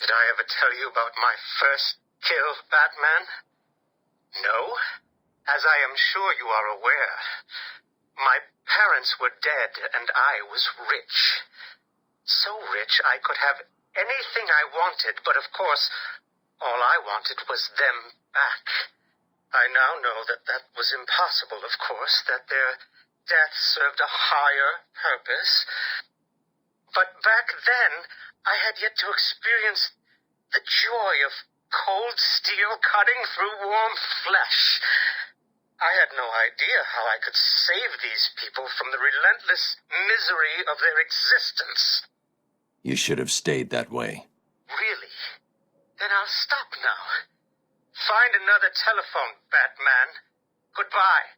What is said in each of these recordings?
Did I ever tell you about my first kill, Batman? No? As I am sure you are aware, my parents were dead and I was rich. So rich I could have anything I wanted, but of course, all I wanted was them back. I now know that that was impossible, of course, that their death served a higher purpose. But back then, I had yet to experience the joy of cold steel cutting through warm flesh. I had no idea how I could save these people from the relentless misery of their existence. You should have stayed that way. Really? Then I'll stop now. Find another telephone, Batman. Goodbye.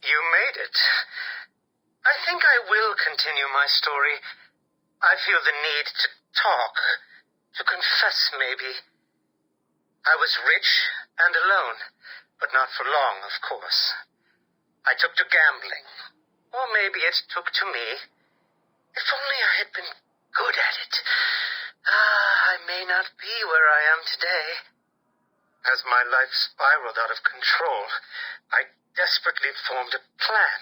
You made it. I think I will continue my story. I feel the need to talk, to confess maybe. I was rich and alone, but not for long, of course. I took to gambling, or maybe it took to me. If only I had been good at it. I may not be where I am today. As my life spiraled out of control, I desperately formed a plan.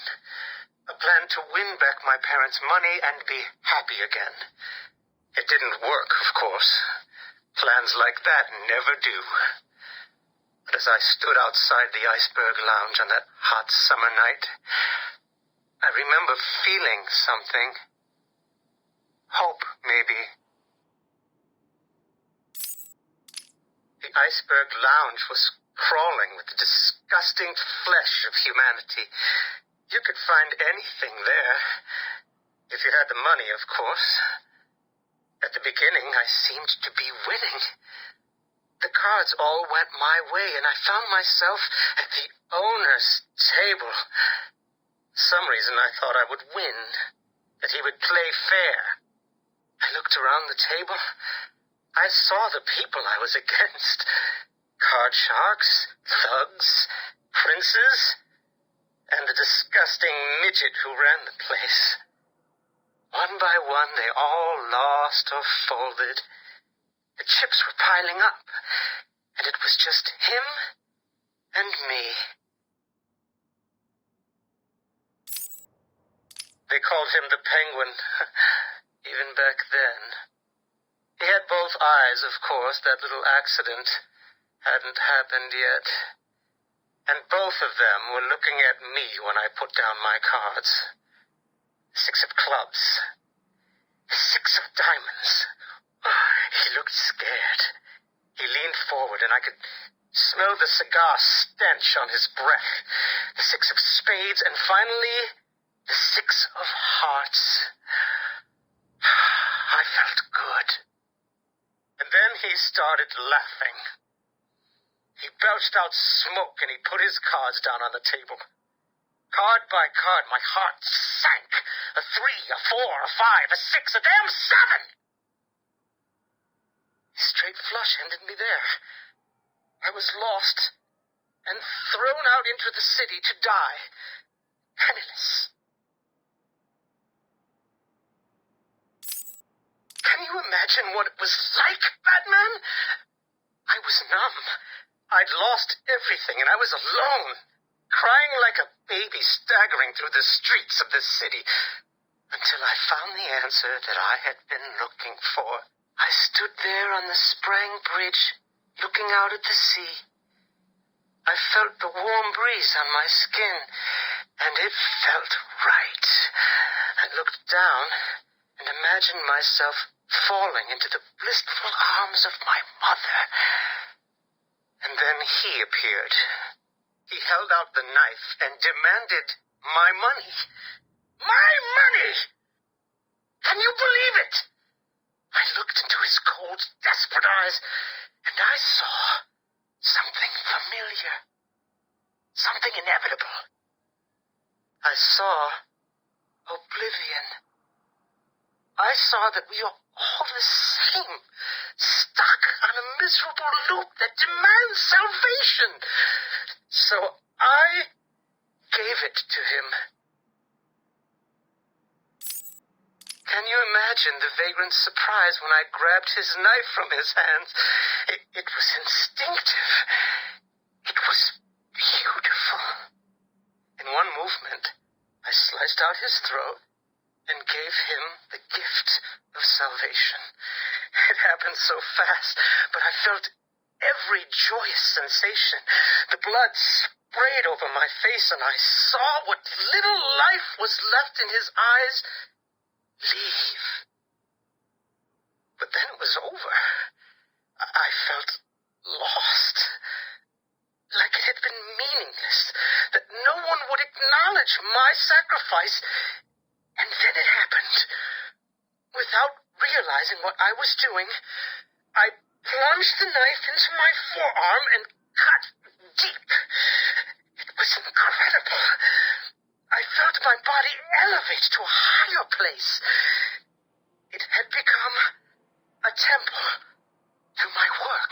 A plan to win back my parents' money and be happy again. It didn't work, of course. Plans like that never do. But as I stood outside the Iceberg Lounge on that hot summer night, I remember feeling something. Hope, maybe. The Iceberg Lounge was crawling with the disgusting flesh of humanity. You could find anything there. If you had the money, of course. At the beginning, I seemed to be winning. The cards all went my way, and I found myself at the owner's table. For some reason, I thought I would win, that he would play fair. I looked around the table. I saw the people I was against. Card sharks, thugs, princes, and the disgusting midget who ran the place. One by one, they all lost or folded. The chips were piling up, and it was just him and me. They called him the Penguin, even back then. He had both eyes, of course. That little accident hadn't happened yet. And both of them were looking at me when I put down my cards. 6 of clubs. 6 of diamonds. He looked scared. He leaned forward, and I could smell the cigar stench on his breath. The 6 of spades, and finally, the 6 of hearts. I felt good. And then he started laughing. He belched out smoke, and he put his cards down on the table. Card by card, my heart sank. A 3, a 4, a 5, a 6, a damn 7! Straight flush ended me there. I was lost and thrown out into the city to die, penniless. Can you imagine what it was like, Batman? I was numb. I'd lost everything, and I was alone, crying like a baby staggering through the streets of this city, until I found the answer that I had been looking for. I stood there on the Sprang Bridge, looking out at the sea. I felt the warm breeze on my skin, and it felt right. I looked down and imagined myself falling into the blissful arms of my mother. And then he appeared. He held out the knife and demanded my money. My money! Can you believe it? I looked into his cold, desperate eyes, and I saw something familiar. Something inevitable. I saw oblivion. I saw that we are all the same, stuck on a miserable loop that demands salvation. So I gave it to him. Can you imagine the vagrant's surprise when I grabbed his knife from his hands? It was instinctive. It was beautiful. In one movement, I sliced out his throat and gave him the gift of salvation. It happened so fast, but I felt every joyous sensation. The blood sprayed over my face, and I saw what little life was left in his eyes leave. But then it was over. I felt lost, like it had been meaningless, that no one would acknowledge my sacrifice. And then it happened. Without realizing what I was doing, I plunged the knife into my forearm and cut deep. It was incredible. I felt my body elevate to a higher place. It had become a temple to my work.